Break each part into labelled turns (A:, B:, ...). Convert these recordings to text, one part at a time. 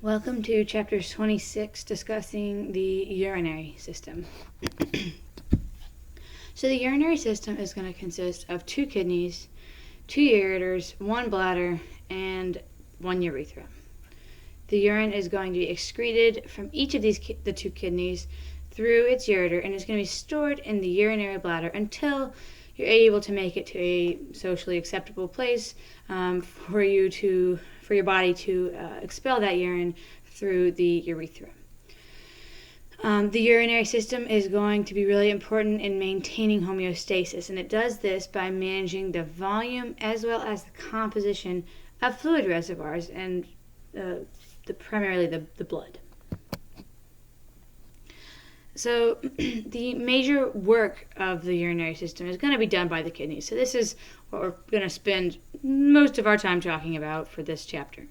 A: Welcome to chapter 26, discussing the urinary system. So the urinary system is going to consist of 2 kidneys, 2 ureters, 1 bladder, and 1 urethra. The urine is going to be excreted from each of the 2 kidneys through its ureter, and is going to be stored in the urinary bladder until you're able to make it to a socially acceptable place for your body to expel that urine through the urethra. The urinary system is going to be really important in maintaining homeostasis, and it does this by managing the volume as well as the composition of fluid reservoirs and primarily the blood. So the major work of the urinary system is going to be done by the kidneys. So this is what we're going to spend most of our time talking about for this chapter.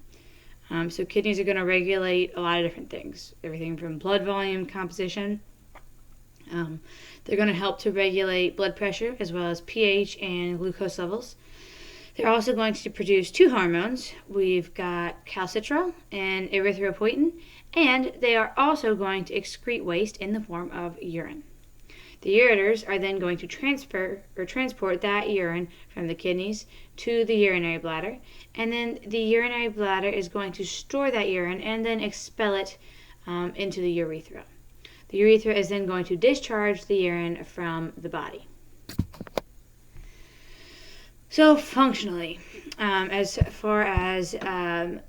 A: So kidneys are going to regulate a lot of different things, everything from blood volume composition. They're going to help to regulate blood pressure as well as pH and glucose levels. They're also going to produce 2 hormones. We've got calcitrol and erythropoietin, and they are also going to excrete waste in the form of urine. The ureters are then going to transport that urine from the kidneys to the urinary bladder, and then the urinary bladder is going to store that urine and then expel it into the urethra. The urethra is then going to discharge the urine from the body. So functionally, as far as the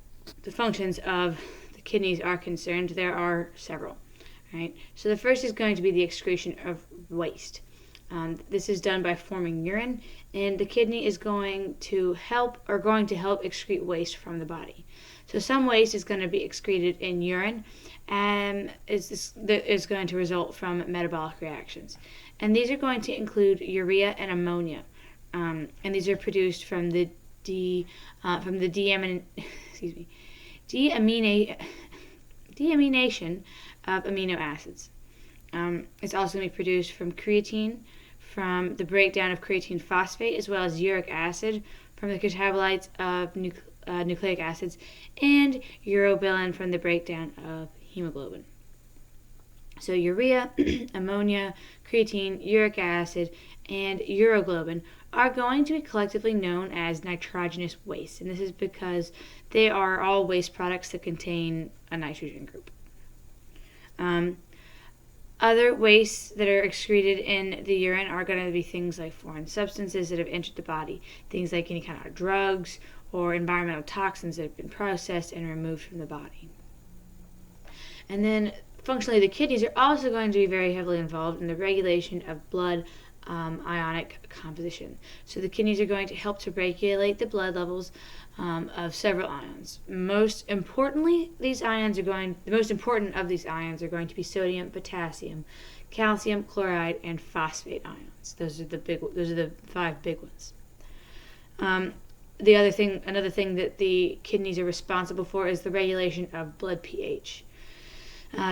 A: functions of the kidneys are concerned, there are several. Right? So the first is going to be the excretion of waste. This is done by forming urine, and the kidney is going to help excrete waste from the body. So some waste is going to be excreted in urine, and is going to result from metabolic reactions. And these are going to include urea and ammonia. And these are produced from the deamination of amino acids. It's also going to be produced from creatine, from the breakdown of creatine phosphate, as well as uric acid from the catabolites of nucleic acids, and urobilin from the breakdown of hemoglobin. So urea, ammonia, creatine, uric acid, and uroglobin are going to be collectively known as nitrogenous waste, and this is because they are all waste products that contain a nitrogen group. Other wastes that are excreted in the urine are going to be things like foreign substances that have entered the body, things like any kind of drugs or environmental toxins that have been processed and removed from the body. And then functionally, the kidneys are also going to be very heavily involved in the regulation of blood ionic composition. So the kidneys are going to help to regulate the blood levels of several ions. The most important of these ions are going to be sodium, potassium, calcium, chloride, and phosphate ions. Those are the 5 big ones. Another thing that the kidneys are responsible for is the regulation of blood pH.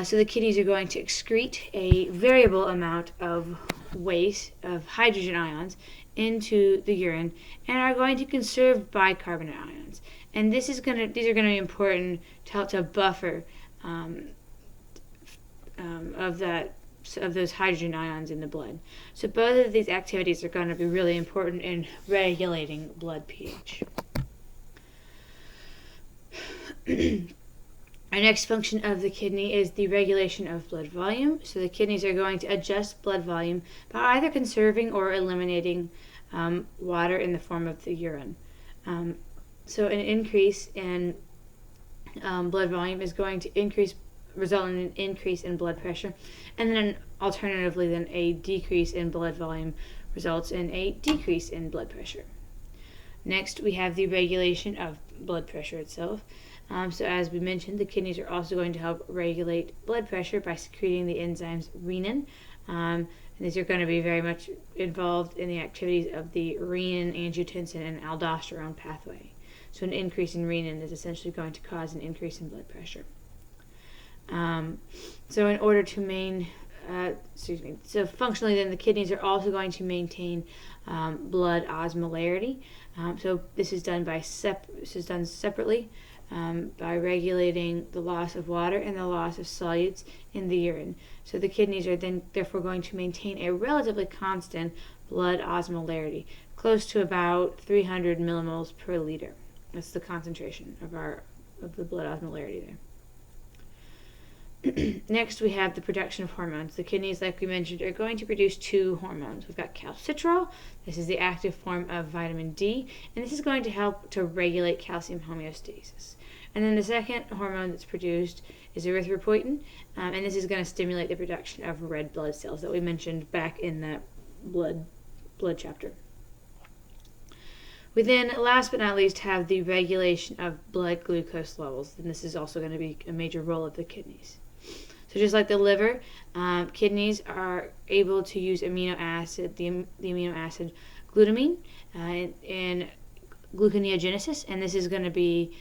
A: So the kidneys are going to excrete a variable amount of waste of hydrogen ions into the urine and are going to conserve bicarbonate ions. And these are going to be important to help to buffer of those hydrogen ions in the blood. So both of these activities are going to be really important in regulating blood pH. Our next function of the kidney is the regulation of blood volume. So the kidneys are going to adjust blood volume by either conserving or eliminating water in the form of the urine. So an increase in blood volume is going to result in an increase in blood pressure, and then alternatively, then a decrease in blood volume results in a decrease in blood pressure. Next, we have the regulation of blood pressure itself. So as we mentioned, the kidneys are also going to help regulate blood pressure by secreting the enzymes renin. And these are going to be very much involved in the activities of the renin, angiotensin, and aldosterone pathway. So an increase in renin is essentially going to cause an increase in blood pressure. So in order to so functionally then the kidneys are also going to maintain blood osmolarity. So this is done separately by regulating the loss of water and the loss of solutes in the urine. So the kidneys are then therefore going to maintain a relatively constant blood osmolarity, close to about 300 millimoles per liter. That's the concentration of the blood osmolarity there. Next, we have the production of hormones. The kidneys, like we mentioned, are going to produce two hormones. We've got calcitrol. This is the active form of vitamin D, and this is going to help to regulate calcium homeostasis. And then the second hormone that's produced is erythropoietin, and this is going to stimulate the production of red blood cells that we mentioned back in that blood chapter. We then, last but not least, have the regulation of blood glucose levels, and this is also going to be a major role of the kidneys. So just like the liver, kidneys are able to use amino acid, the amino acid glutamine in gluconeogenesis, and this is going to be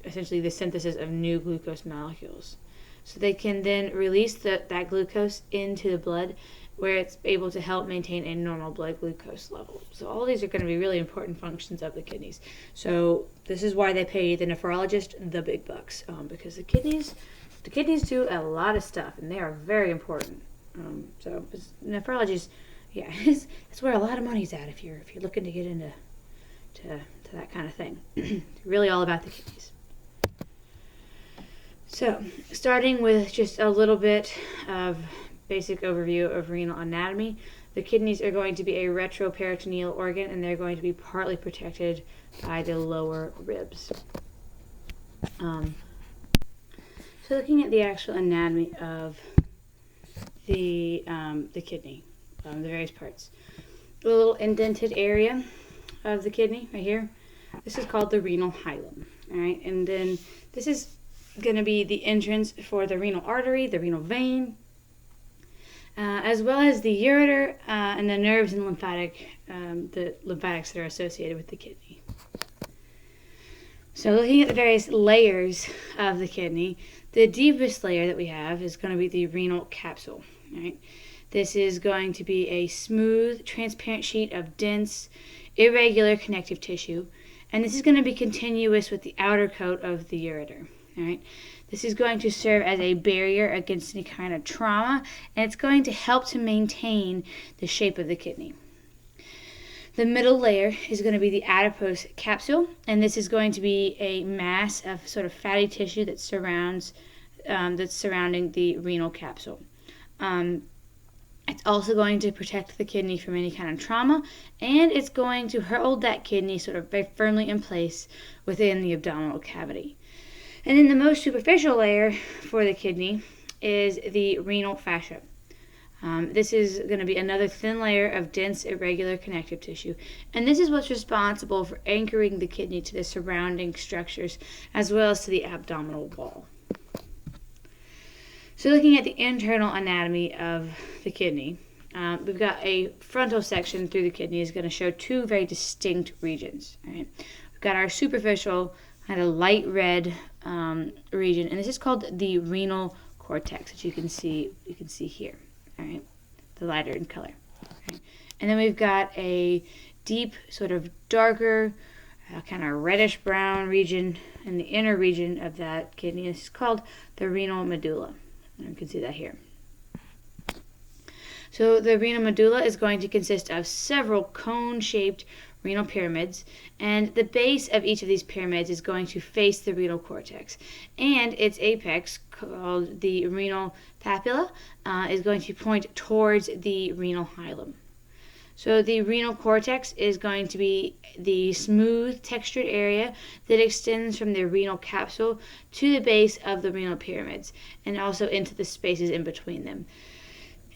A: essentially the synthesis of new glucose molecules. So they can then release that glucose into the blood, where it's able to help maintain a normal blood glucose level. So all these are going to be really important functions of the kidneys. So this is why they pay the nephrologist the big bucks, because the kidneys do a lot of stuff, and they are very important. So nephrology is that's where a lot of money's at if you're looking to get into that kind of thing. It's really all about the kidneys. So starting with just a little bit of basic overview of renal anatomy, the kidneys are going to be a retroperitoneal organ, and they're going to be partly protected by the lower ribs. So looking at the actual anatomy of the kidney, the various parts, the little indented area of the kidney right here, this is called the renal hilum. All right, and then this is going to be the entrance for the renal artery, the renal vein, as well as the ureter and the nerves and the lymphatics that are associated with the kidney. So looking at the various layers of the kidney, the deepest layer that we have is going to be the renal capsule. Right? This is going to be a smooth, transparent sheet of dense, irregular connective tissue, and this is going to be continuous with the outer coat of the ureter. All right? This is going to serve as a barrier against any kind of trauma, and it's going to help to maintain the shape of the kidney. The middle layer is going to be the adipose capsule, and this is going to be a mass of sort of fatty tissue that's surrounding the renal capsule. It's also going to protect the kidney from any kind of trauma, and it's going to hold that kidney sort of very firmly in place within the abdominal cavity. And then the most superficial layer for the kidney is the renal fascia. This is going to be another thin layer of dense, irregular connective tissue. And this is what's responsible for anchoring the kidney to the surrounding structures, as well as to the abdominal wall. So looking at the internal anatomy of the kidney, we've got a frontal section through the kidney is going to show two very distinct regions. Right? We've got our superficial, kind of light red region, and this is called the renal cortex, which you can see here. All right, the lighter in color. Right. And then we've got a deep, sort of darker, kind of reddish brown region in the inner region of that kidney. This is called the renal medulla. And you can see that here. So the renal medulla is going to consist of several cone-shaped renal pyramids, and the base of each of these pyramids is going to face the renal cortex, and its apex, called the renal papilla, is going to point towards the renal hilum. So the renal cortex is going to be the smooth textured area that extends from the renal capsule to the base of the renal pyramids, and also into the spaces in between them.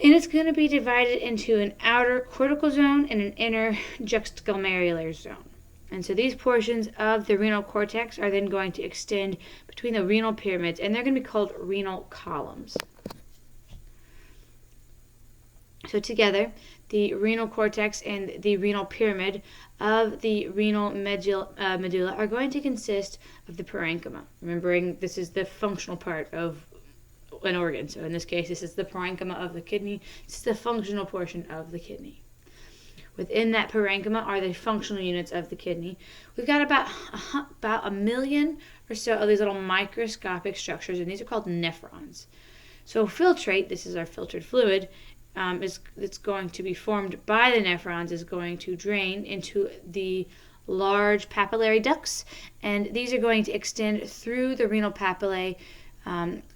A: And it's going to be divided into an outer cortical zone and an inner juxtaglomerular zone. And so these portions of the renal cortex are then going to extend between the renal pyramids, and they're going to be called renal columns. So together, the renal cortex and the renal pyramid of the renal medulla are going to consist of the parenchyma. Remembering this is the functional part of an organ. So in this case, this is the parenchyma of the kidney. This is the functional portion of the kidney. Within that parenchyma are the functional units of the kidney. We've got about a million or so of these little microscopic structures, and these are called nephrons. So filtrate, this is our filtered fluid, it's going to be formed by the nephrons, is going to drain into the large papillary ducts, and these are going to extend through the renal papillae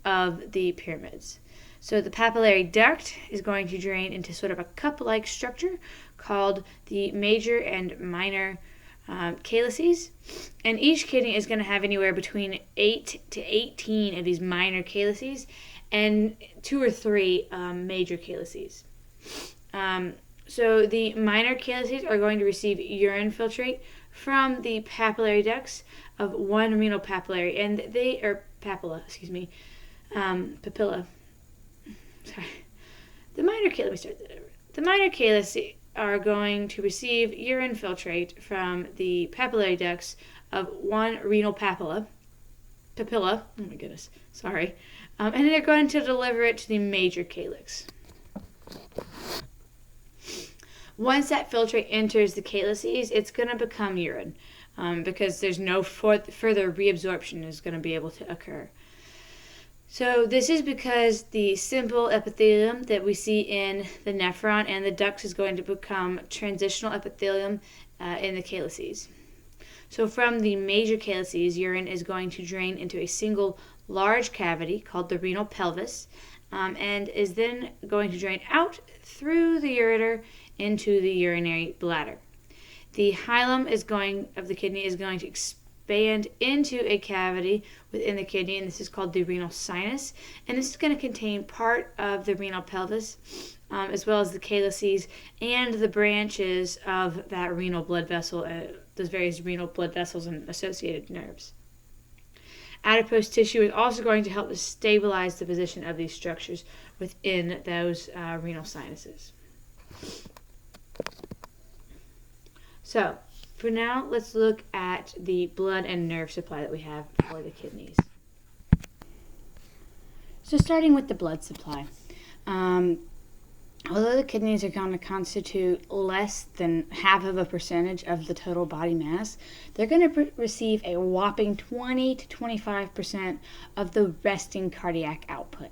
A: of the pyramids. So the papillary duct is going to drain into sort of a cup-like structure called the major and minor calyces, and each kidney is going to have anywhere between 8 to 18 of these minor calyces and 2 or 3 major calyces. So the minor calyces are going to receive urine filtrate from the papillary ducts of one renal papillary, and they are papilla. Sorry. The minor calyces are going to receive urine filtrate from the papillary ducts of one renal papilla. Oh my goodness, sorry. And they're going to deliver it to the major calyx. Once that filtrate enters the calyces, it's going to become urine because there's no further reabsorption is going to be able to occur. So this is because the simple epithelium that we see in the nephron and the ducts is going to become transitional epithelium in the calyces. So from the major calyces, urine is going to drain into a single large cavity called the renal pelvis, and is then going to drain out through the ureter into the urinary bladder. The hilum of the kidney is going to expand into a cavity within the kidney, and this is called the renal sinus, and this is going to contain part of the renal pelvis as well as the calyces and the branches of that renal blood vessel, those various renal blood vessels and associated nerves. Adipose tissue is also going to help to stabilize the position of these structures within those renal sinuses. So, for now, let's look at the blood and nerve supply that we have for the kidneys. So starting with the blood supply. Although the kidneys are going to constitute less than 0.5% of the total body mass, they're going to receive a whopping 20 to 25% of the resting cardiac output.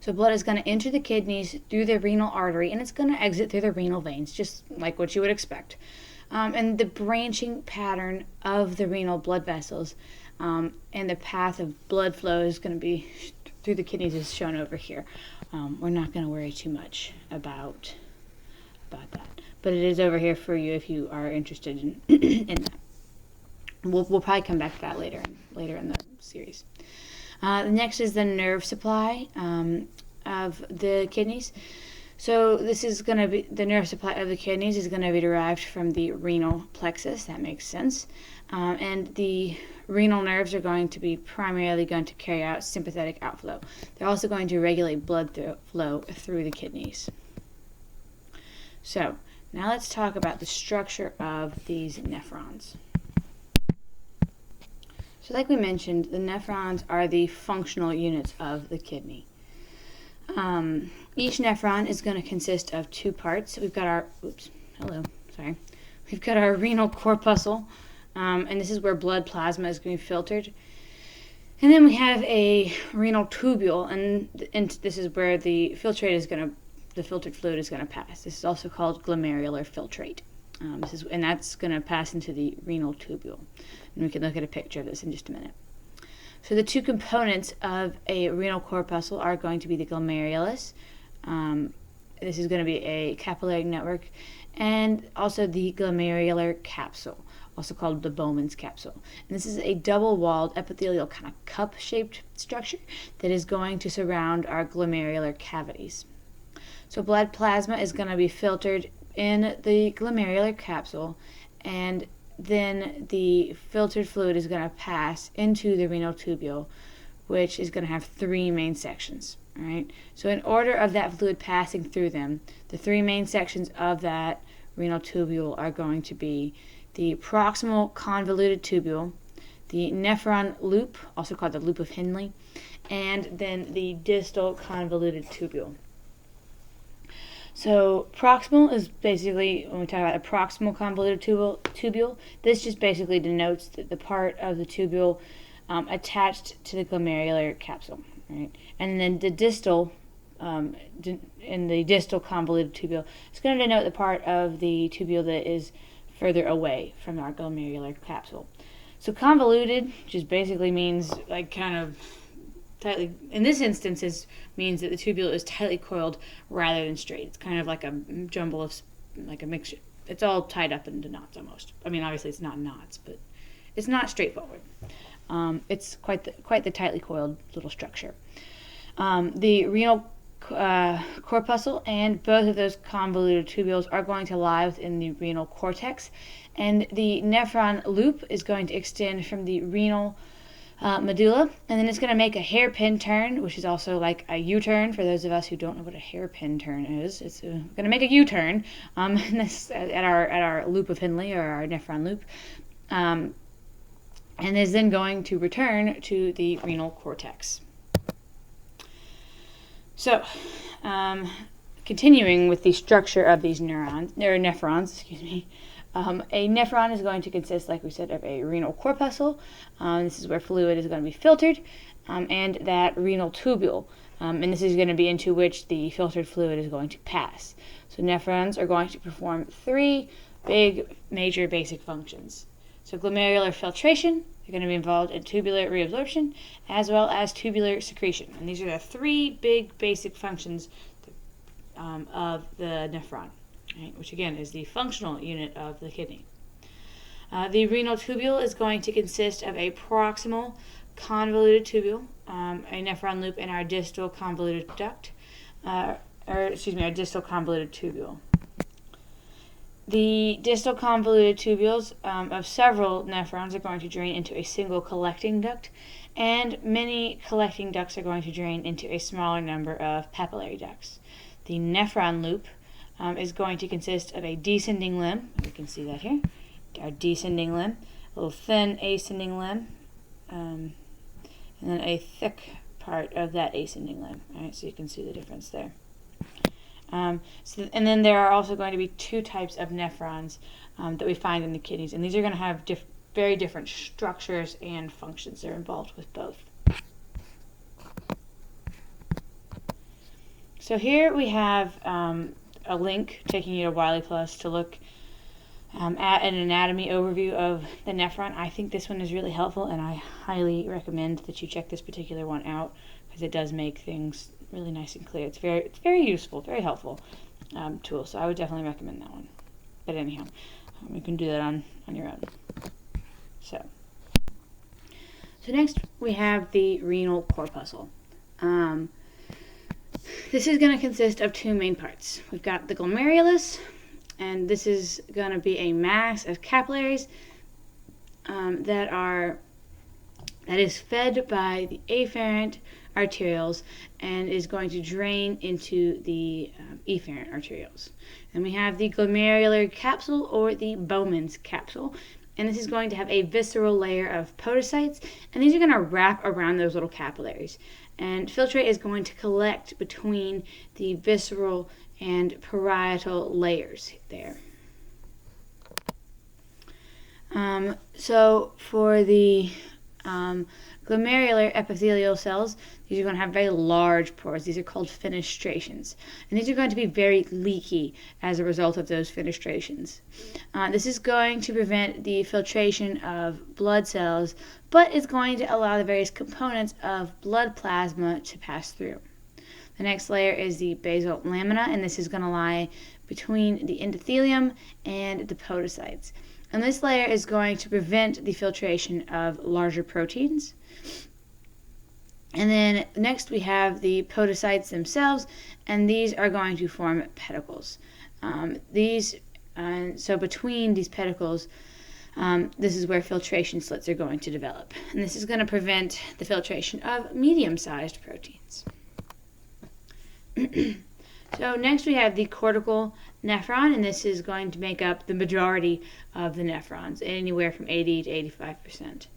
A: So blood is going to enter the kidneys through the renal artery, and it's going to exit through the renal veins, just like what you would expect. And the branching pattern of the renal blood vessels and the path of blood flow is going to be through the kidneys is shown over here. We're not going to worry too much about that, but it is over here for you if you are interested in that. We'll probably come back to that later in the series. The next is the nerve supply of the kidneys. So this is going to be the nerve supply of the kidneys is going to be derived from the renal plexus. That makes sense. And the renal nerves are going to be primarily going to carry out sympathetic outflow. They're also going to regulate blood flow through the kidneys. So now let's talk about the structure of these nephrons. So like we mentioned, the nephrons are the functional units of the kidney. Each nephron is going to consist of 2 parts. We've got our renal corpuscle, and this is where blood plasma is going to be filtered. And then we have a renal tubule, and this is where the filtered fluid is going to pass. This is also called glomerular filtrate. And that's going to pass into the renal tubule. And we can look at a picture of this in just a minute. So the 2 components of a renal corpuscle are going to be the glomerulus. This is going to be a capillary network, and also the glomerular capsule, also called the Bowman's capsule. And this is a double-walled epithelial kind of cup-shaped structure that is going to surround our glomerular cavities. So blood plasma is going to be filtered in the glomerular capsule, and then the filtered fluid is going to pass into the renal tubule, which is going to have 3 main sections. All right. So in order of that fluid passing through them, the 3 main sections of that renal tubule are going to be the proximal convoluted tubule, the nephron loop, also called the loop of Henle, and then the distal convoluted tubule. So proximal is basically, when we talk about a proximal convoluted tubule, this just basically denotes the part of the tubule attached to the glomerular capsule, right? And then the distal, in the distal convoluted tubule, it's going to denote the part of the tubule that is further away from our glomerular capsule. So convoluted just basically means like kind of tightly, in this instance, means that the tubule is tightly coiled rather than straight. It's kind of like a jumble of, like a mixture. It's all tied up into knots almost. I mean, obviously it's not knots, but it's not straightforward. It's quite the tightly coiled little structure. The renal corpuscle and both of those convoluted tubules are going to lie within the renal cortex, and the nephron loop is going to extend from the renal medulla, and then it's going to make a hairpin turn, which is also like a U-turn for those of us who don't know what a hairpin turn is. It's going to make a U-turn at our loop of Henle, or our nephron loop, and is then going to return to the renal cortex. So, continuing with the structure of these nephrons, a nephron is going to consist, like we said, of a renal corpuscle. This is where fluid is going to be filtered, and that renal tubule, and this is going to be into which the filtered fluid is going to pass. So nephrons are going to perform three big, major, basic functions. So glomerular filtration, they're going to be involved in tubular reabsorption, as well as tubular secretion. And these are the three big, basic functions of the nephron, right, which again is the functional unit of the kidney. The renal tubule is going to consist of a proximal convoluted tubule, a nephron loop, and our distal convoluted duct, our distal convoluted tubule. The distal convoluted tubules of several nephrons are going to drain into a single collecting duct, and many collecting ducts are going to drain into a smaller number of papillary ducts. The nephron loop is going to consist of a descending limb. We can see that here. Our descending limb, a little thin ascending limb, and then a thick part of that ascending limb. All right, so you can see the difference there. And then there are also going to be two types of nephrons that we find in the kidneys, and these are going to have very different structures and functions that are involved with both. So here we have a link taking you to Wiley Plus to look at an anatomy overview of the nephron. I think this one is really helpful, and I highly recommend that you check this particular one out because it does make things really nice and clear. It's very useful, very helpful tool. So I would definitely recommend that one. But anyhow, you can do that on your own. So next we have the renal corpuscle. This is going to consist of two main parts. We've got the glomerulus, and this is going to be a mass of capillaries that is fed by the afferent arterioles and is going to drain into the efferent arterioles. And we have the glomerular capsule, or the Bowman's capsule, and this is going to have a visceral layer of podocytes, and these are going to wrap around those little capillaries. And filtrate is going to collect between the visceral and parietal layers there. So for the glomerular epithelial cells, these are going to have very large pores. These are called fenestrations. And these are going to be very leaky as a result of those fenestrations. This is going to prevent the filtration of blood cells, but is going to allow the various components of blood plasma to pass through. The next layer is the basal lamina, and this is going to lie between the endothelium and the podocytes. And this layer is going to prevent the filtration of larger proteins. And then next we have the podocytes themselves, and these are going to form pedicles. So between these pedicles, this is where filtration slits are going to develop. And this is going to prevent the filtration of medium-sized proteins. So next we have the cortical nephron, and this is going to make up the majority of the nephrons, anywhere from 80 to 85%.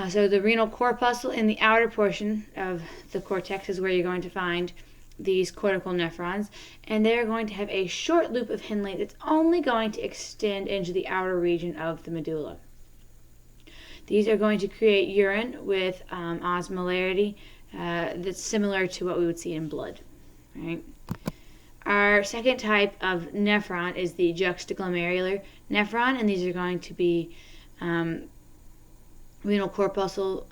A: So the renal corpuscle in the outer portion of the cortex is where you're going to find these cortical nephrons, and they're going to have a short loop of Henle that's only going to extend into the outer region of the medulla. These are going to create urine with osmolarity that's similar to what we would see in blood. Right? Our second type of nephron is the juxtaglomerular nephron, and these are going to be renal corpuscle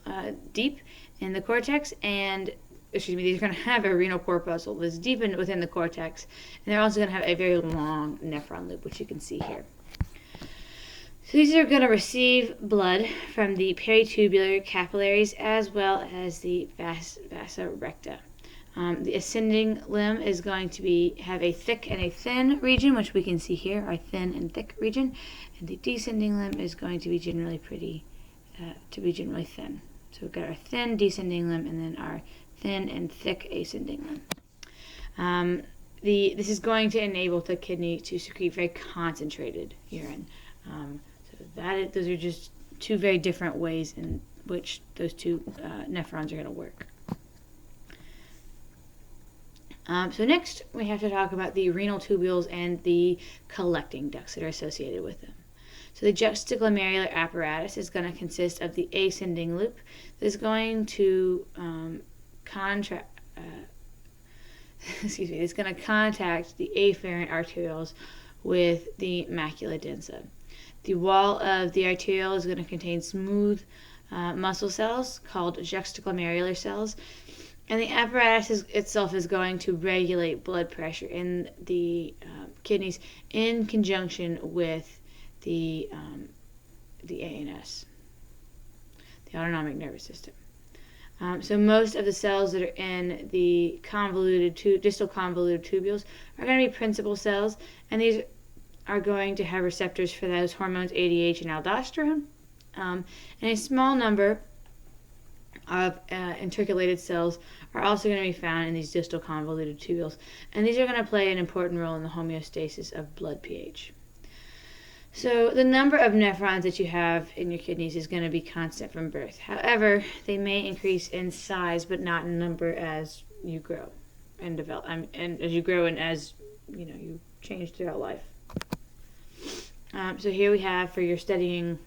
A: deep in the cortex, and these are going to have a renal corpuscle that's deep within the cortex, and they're also going to have a very long nephron loop, which you can see here. So these are going to receive blood from the peritubular capillaries as well as the vasa recta. The ascending limb is going to have a thick and a thin region, which we can see here, our thin and thick region, and the descending limb is going to be generally thin. So we've got our thin descending limb and then our thin and thick ascending limb. This is going to enable the kidney to secrete very concentrated urine. Those are just two very different ways in which those two nephrons are going to work. So next, we have to talk about the renal tubules and the collecting ducts that are associated with them. So the juxtaglomerular apparatus is going to consist of the ascending loop that is going to it's going to contact the afferent arterioles with the macula densa. The wall of the arteriole is going to contain smooth muscle cells called juxtaglomerular cells, and the apparatus itself is going to regulate blood pressure in the kidneys in conjunction with the ANS, the autonomic nervous system. So most of the cells that are in the distal convoluted tubules are going to be principal cells, and these are going to have receptors for those hormones ADH and aldosterone, and a small number of intercalated cells are also going to be found in these distal convoluted tubules, and these are going to play an important role in the homeostasis of blood pH. So the number of nephrons that you have in your kidneys is going to be constant from birth. However, they may increase in size, but not in number as you grow and develop, and as you grow and as you change throughout life. So here we have, for your studying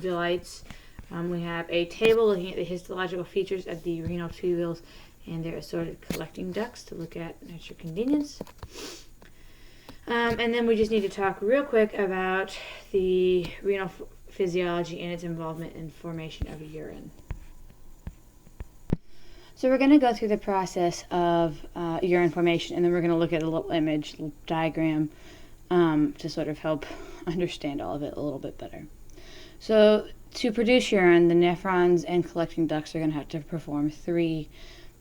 A: delights, we have a table looking at the histological features of the renal tubules and their assorted collecting ducts to look at your convenience. And then we just need to talk real quick about the renal physiology and its involvement in formation of urine. So we're going to go through the process of urine formation, and then we're going to look at a little little diagram to sort of help understand all of it a little bit better. So to produce urine, the nephrons and collecting ducts are going to have to perform three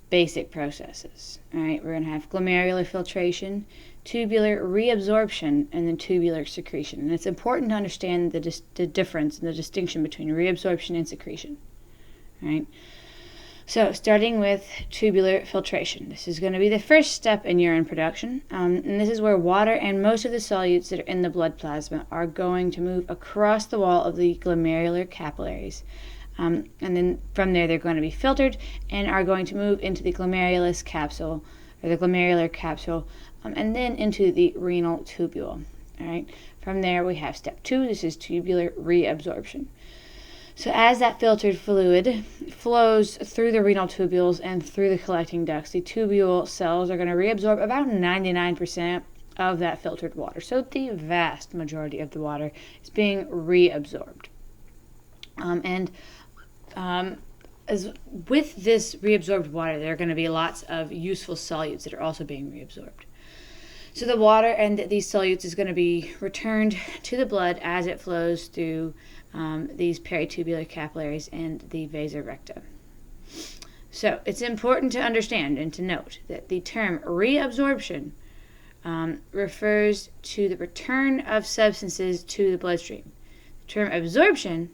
A: basic processes. All right, we're going to have glomerular filtration, tubular reabsorption, and then tubular secretion. And it's important to understand the difference and the distinction between reabsorption and secretion. All right. So starting with tubular filtration. This is going to be the first step in urine production, and this is where water and most of the solutes that are in the blood plasma are going to move across the wall of the glomerular capillaries. And then from there they're going to be filtered and are going to move into the glomerulus capsule, or the glomerular capsule, and then into the renal tubule. All right. From there we have step 2. This is tubular reabsorption. So as that filtered fluid flows through the renal tubules and through the collecting ducts, the tubule cells are going to reabsorb about 99% of that filtered water. So the vast majority of the water is being reabsorbed. As with this reabsorbed water, there are going to be lots of useful solutes that are also being reabsorbed. So the water and these solutes is going to be returned to the blood as it flows through these peritubular capillaries and the vasa recta. So it's important to understand and to note that the term reabsorption refers to the return of substances to the bloodstream. The term absorption,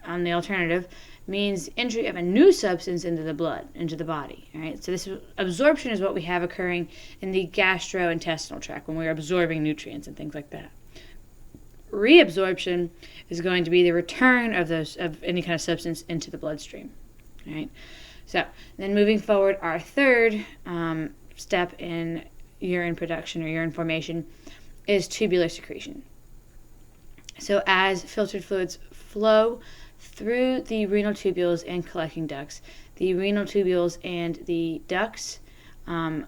A: on the alternative, means entry of a new substance into the blood, into the body. All right? So this absorption is what we have occurring in the gastrointestinal tract when we're absorbing nutrients and things like that. Reabsorption is going to be the return of any kind of substance into the bloodstream. All right. So then moving forward, our third step in urine production or urine formation is tubular secretion. So as filtered fluids flow through the renal tubules and collecting ducts, the renal tubules and the ducts those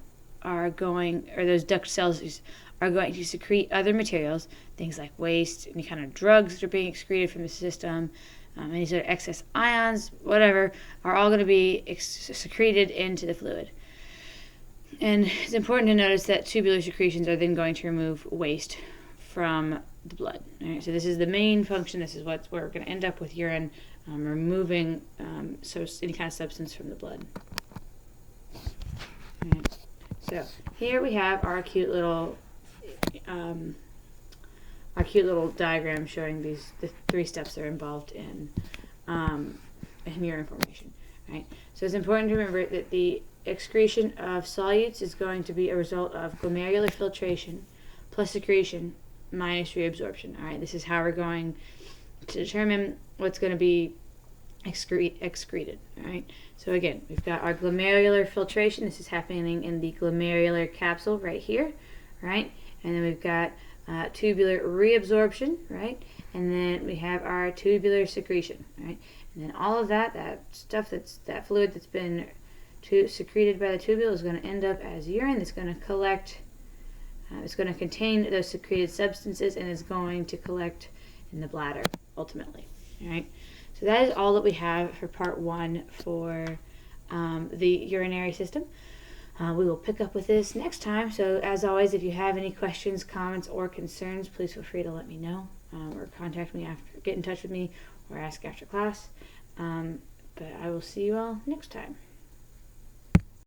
A: duct cells are going to secrete other materials, things like waste, any kind of drugs that are being excreted from the system, any sort of excess ions, whatever, are all going to be secreted into the fluid. And it's important to notice that tubular secretions are then going to remove waste from the blood. All right, so this is the main function. This is what we're going to end up with urine removing any kind of substance from the blood. All right. So here we have our cute little diagram showing the 3 steps that are involved in urine formation. Right. So it's important to remember that the excretion of solutes is going to be a result of glomerular filtration plus secretion minus reabsorption. All right. This is how we're going to determine what's going to be excreted. All right. So again, we've got our glomerular filtration. This is happening in the glomerular capsule right here, right? And then we've got tubular reabsorption, right? And then we have our tubular secretion, right? And then all of that fluid that's been secreted by the tubule is going to end up as urine. That's going to collect. It's going to contain those secreted substances and is going to collect in the bladder ultimately. All right. So that is all that we have for part 1 for the urinary system. We will pick up with this next time. So as always, if you have any questions, comments, or concerns, please feel free to let me know or contact me get in touch with me or ask after class. But I will see you all next time.